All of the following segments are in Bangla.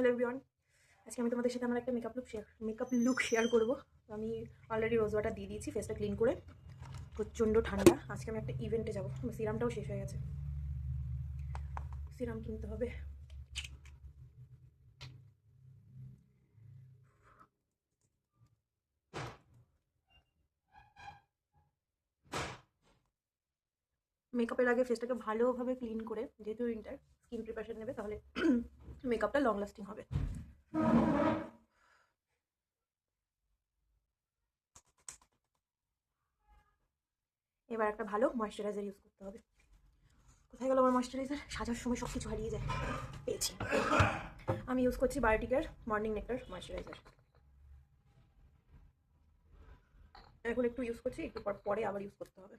হ্যালো এভরিওয়ান, আজকে আমি তোমাদের সাথে আমার একটা মেকআপ লুক শেয়ার করবো। তো আমি অলরেডি রোজ ওয়াটার দিয়ে দিয়েছি ফেসটা ক্লিন করে। প্রচণ্ড ঠান্ডা, আজকে আমি একটা ইভেন্টে যাবো। সিরামটাও শেষ হয়ে গেছে, সিরাম কিনতে হবে। মেকআপের আগে ফেসটাকে ভালোভাবে ক্লিন করে, যেহেতু উইন্টার স্কিন প্রিপারেশন নেবে, তাহলে মেকআপটা লং লাস্টিং হবে। এবার একটা ভালো ময়েশ্চারাইজার ইউজ করতে হবে। কোথায় গেল আমার ময়েশ্চারাইজার? সাজার সময় সব কিছু হারিয়ে যায়। পেয়েছি, আমি ইউজ করছি বায়োটিকের মর্নিং নেক্টার ময়েশ্চারাইজার। এখন একটু ইউজ করছি, একটু পরে আবার ইউজ করতে হবে।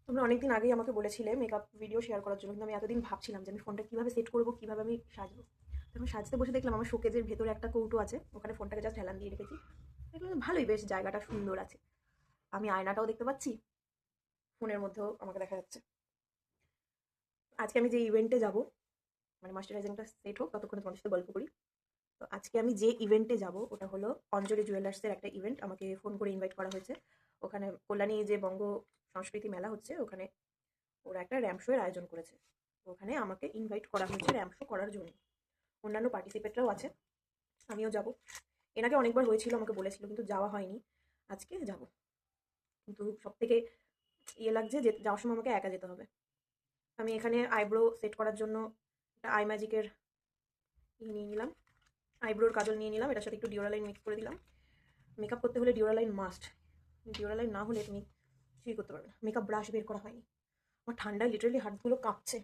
তোমরা অনেকদিন আগেই আমাকে বলেছিলে মেকআপ ভিডিও শেয়ার করার জন্য, কিন্তু আমি এতদিন ভাবছিলাম যে আমি ফোনটা কীভাবে সেট করবো, কীভাবে আমি সাজবো। তো আমি সাজতে বসে দেখলাম আমার শোকেজের ভেতরে একটা কৌটো আছে, ওখানে ফোনটাকে জাস্ট হেলান দিয়ে রেখেছি। দেখলাম ভালোই, বেশ জায়গাটা সুন্দর আছে। আমি আয়নাটাও দেখতে পাচ্ছি, ফোনের মধ্যেও আমাকে দেখা যাচ্ছে। আজকে আমি যে ইভেন্টে যাব, মানে ময়েশ্চারাইজিংটা সেট হোক ততক্ষণে তোমাদের সাথে গল্প করি। তো আজকে আমি যে ইভেন্টে যাব ওটা হলো অঞ্জলি জুয়েলার্সের একটা ইভেন্ট। আমাকে ফোন করে ইনভাইট করা হয়েছে। ওখানে কল্যাণী যে বঙ্গ সংস্কৃতি মেলা হচ্ছে, ওখানে ওরা একটা র্যাম্প শো এর আয়োজন করেছে। ওখানে আমাকে ইনভাইট করা হয়েছে র্যাম্প শো করার জন্য। অন্যান্য পার্টিসিপেটরাও আছে, আমিও যাব। এর আগে অনেকবার হয়েছিল, আমাকে বলেছিল, কিন্তু যাওয়া হয়নি। আজকে যাব, কিন্তু সব থেকে ইয়ে লাগছে যে যাওয়ার সময় আমাকে একা যেতে হবে। আমি এখানে আইব্রো সেট করার জন্য একটা আই ম্যাজিকের নিয়ে নিলাম, আইব্রোর কাজল নিয়ে নিলাম, এটার সাথে একটু ডিওরালাইন মিক্স করে দিলাম। মেকআপ করতে হলে ডিওরালাইন মাস্ট, ডিওরালাইন না হলে তুমি কিছুই করতে পারবে না। মেকআপ ব্রাশ বের করা হয়নি, আমার ঠান্ডায় লিটারালি হাতগুলো কাঁপছে।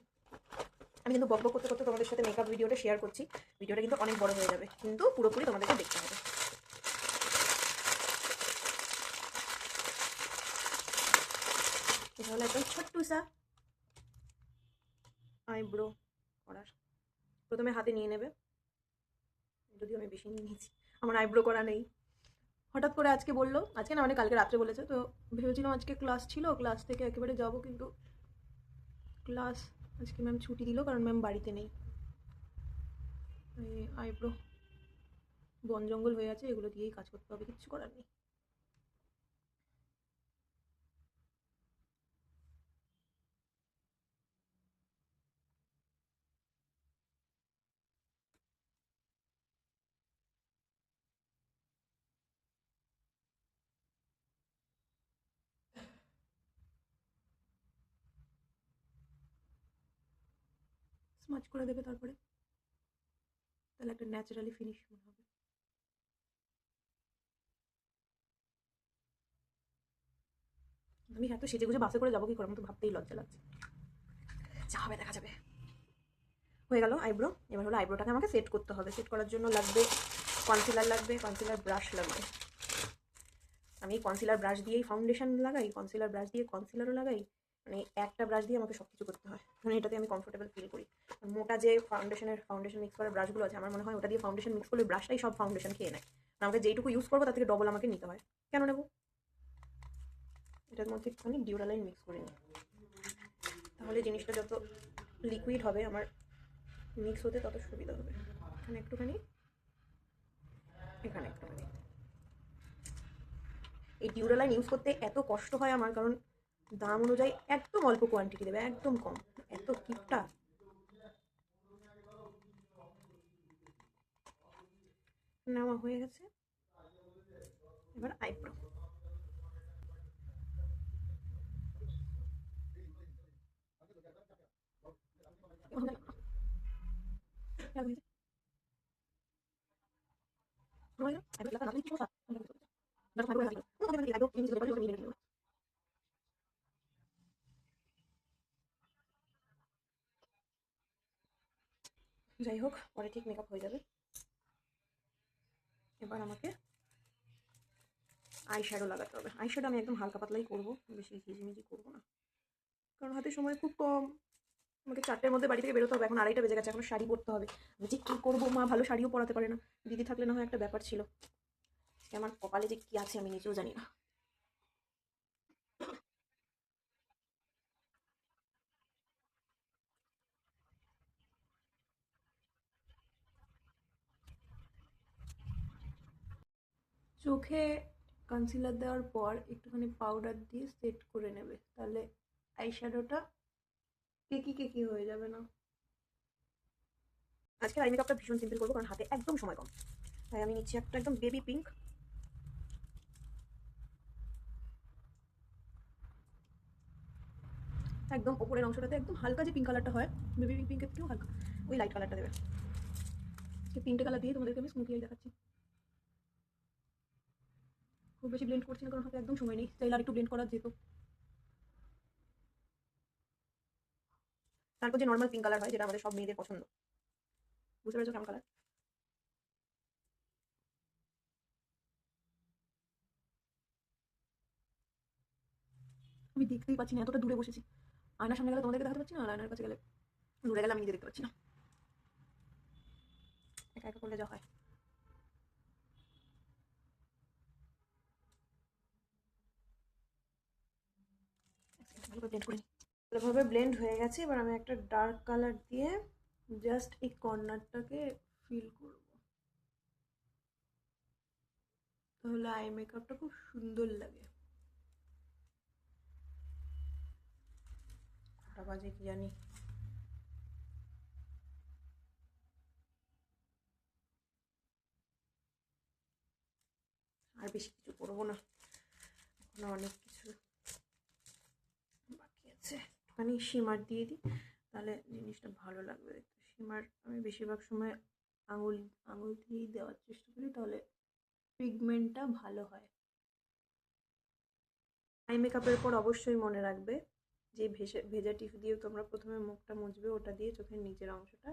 আমি কিন্তু বকবক করতে করতে তোমাদের সাথে মেকআপ ভিডিওটা শেয়ার করছি। ভিডিওটা কিন্তু অনেক বড় হয়ে যাবে, কিন্তু পুরোপুরি তোমাদেরকে দেখতে হবে। এটা হলো একদম ছোট্ট সা আইব্রো করার। প্রথমে হাতে নিয়ে নেবে, যদিও আমি বেশি নিয়ে নিয়েছি, আমার আইব্রো করা নেই। হঠাৎ করে আজকে বললো, আজকে না মানে কালকে রাত্রে বলেছে, তো ভেবেছিলাম আজকে ক্লাস ছিল, ক্লাস থেকে একেবারে যাবো, কিন্তু ক্লাস আজকে ম্যাম ছুটি দিল কারণ ম্যাম বাড়িতে নেই। আইব্রো বন জঙ্গল হয়ে আছে, এগুলো দিয়েই কাজ করতে হবে, কিচ্ছু করার নেই। স্মাচ করে দেবে, তারপরে তাহলে একটা ন্যাচারালি ফিনিশ মনে হবে। আমি এত সেজে গুজে বাসে করে যাবো কি করে, আমার তো ভাবতেই লজ্জা লাগছে। যা হবে দেখা যাবে। হয়ে গেল আইব্রো। এবার হলো আইব্রোটাকে আমাকে সেট করতে হবে। সেট করার জন্য লাগবে কনসিলার, লাগবে কনসিলার ব্রাশ লাগবে। আমি কনসিলার ব্রাশ দিয়েই ফাউন্ডেশন লাগাই, কনসিলার ব্রাশ দিয়ে কনসিলারও লাগাই, মানে একটা ব্রাশ দিয়ে আমাকে সব কিছু করতে হয়, মানে এটাতে আমি কমফোর্টেবল ফিল করি। মোটা যে ফাউন্ডেশন মিক্স করার ব্রাশগুলো আছে, আমার মনে হয় ওটা দিয়ে ফাউন্ডেশন মিক্স করলে ব্রাশটাই সব ফাউন্ডেশন খেয়ে নেয়। আমাকে যেইটুকু ইউজ করবো তার থেকে ডবল আমাকে নিতে হয়। কেন নেবো? এটার মধ্যে একটুখানি ডিওরালাইন মিক্স করে নিই, তাহলে জিনিসটা যত লিকুইড হবে আমার মিক্স হতে তত সুবিধা হবে। এখানে একটুখানি, এখানে একটুখানি। এই ডিওরালাইন ইউজ করতে এত কষ্ট হয় আমার, কারণ দাম অনুযায়ী একদম অল্প কোয়ান্টিটি দেবে, একদম কম। এত কিপটা। নেওয়া হয়ে গেছে, এবার আইব্রো। যাই হোক, পরে ঠিক মেকআপ হয়ে যাবে। এবার আমাকে আই শ্যাডো লাগাতে হবে। আই শ্যাডো আমি একদম হালকা পাতলাই করবো, বেশি ঝিঝিমিঝি করবো না, কারণ হাতে সময় খুব কম। আমাকে 4টের মধ্যে বাড়ি থেকে বেরোতে হবে, এখন 2:30 বেজে গেছে, এখন শাড়ি পরতে হবে। আমি যে কী করবো, মা ভালো শাড়িও পরাতে পারে না, দিদি থাকলে না হয় একটা ব্যাপার ছিল। আমার কপালে যে কী আছে আমি নিজেও জানি না। চোখে কনসিলার দেওয়ার পর একটুখানি পাউডার দিয়ে সেট করে নেবে, তাহলে আইশ্যাডোটা কেকি কেকি হয়ে যাবে না। আজকে আই মেকআপটা ভীষণ সিম্পল করবো, কারণ হাতে একদম সময় কম। তাই আমি নিচ্ছি একটা একদম বেবি পিঙ্ক। একদম ওপরের অংশটাতে একদম হালকা যে পিঙ্ক কালারটা হয়, বেবি পিঙ্কের থেকেও হালকা ওই লাইট কালারটা দেবে। আজকে তিনটে কালার দিয়ে তোমাদেরকে আমি স্মুথি আই দেখাচ্ছি। খুব বেশি ব্লেন্ড করছি না, কারণ হাতে একদম সময় নেই, চাইলে আর একটু ব্লেন্ড করা যেত। তারপর যে নর্মাল পিঙ্ক কালার হয়, যেটা আমাদের সব মেয়েদের পছন্দ, বুঝতে পেরেছো কেমন কালার? আমি দেখতেই পাচ্ছি না, এতটা দূরে বসেছি। আয়নার সামনে গেলে তোমাদেরকে দেখাতে পাচ্ছি না, আর আয়নার কাছে গেলে, দূরে গেলে আমি নিজে দেখতে পাচ্ছি না। একা একা করলে যা হয়। ভালো করে ব্লেন্ড করে নিই। ভালোভাবে ব্লেন্ড হয়ে গেছে। এবার আমি একটা ডার্ক কালার দিয়ে জাস্ট এই কর্নারটাকে ফিল করব, তাহলে আই মেকআপটা খুব সুন্দর লাগে। কটা বাজে কি জানি। আর বেশি কিছু করবো না, এখনো অনেক কিছু বাকি আছে। একটুখানি শিমার দিয়ে দিই, তাহলে জিনিসটা ভালো লাগবে দেখতে। শিমার আমি বেশিরভাগ সময় আঙুল আঙুল দিয়েই দেওয়ার চেষ্টা করি, তাহলে পিগমেন্টটা ভালো হয়। আই মেকআপের পর অবশ্যই মনে রাখবে যে ভেজা টিস্যু দিয়ে তোমরা প্রথমে মুখটা মুছবে, ওটা দিয়ে চোখের নিচের অংশটা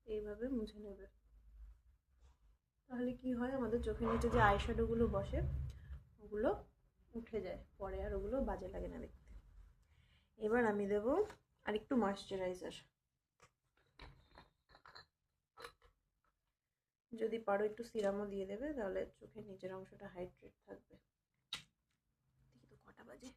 এইভাবে মুছে নেবে। তাহলে কি হয়, আমাদের চোখের নিচে যে আইশ্যাডোগুলো বসে ওগুলো উঠে যায়, পরে আর ওগুলো বাজে লাগে না দেখতে। এবার আমি দেব আর একটু ময়েশ্চারাইজার। যদি পারো একটু সিরামও দিয়ে দেবে, তাহলে চোখের নিচের অংশটা হাইড্রেট থাকবে। দেখি তো কটা বাজে।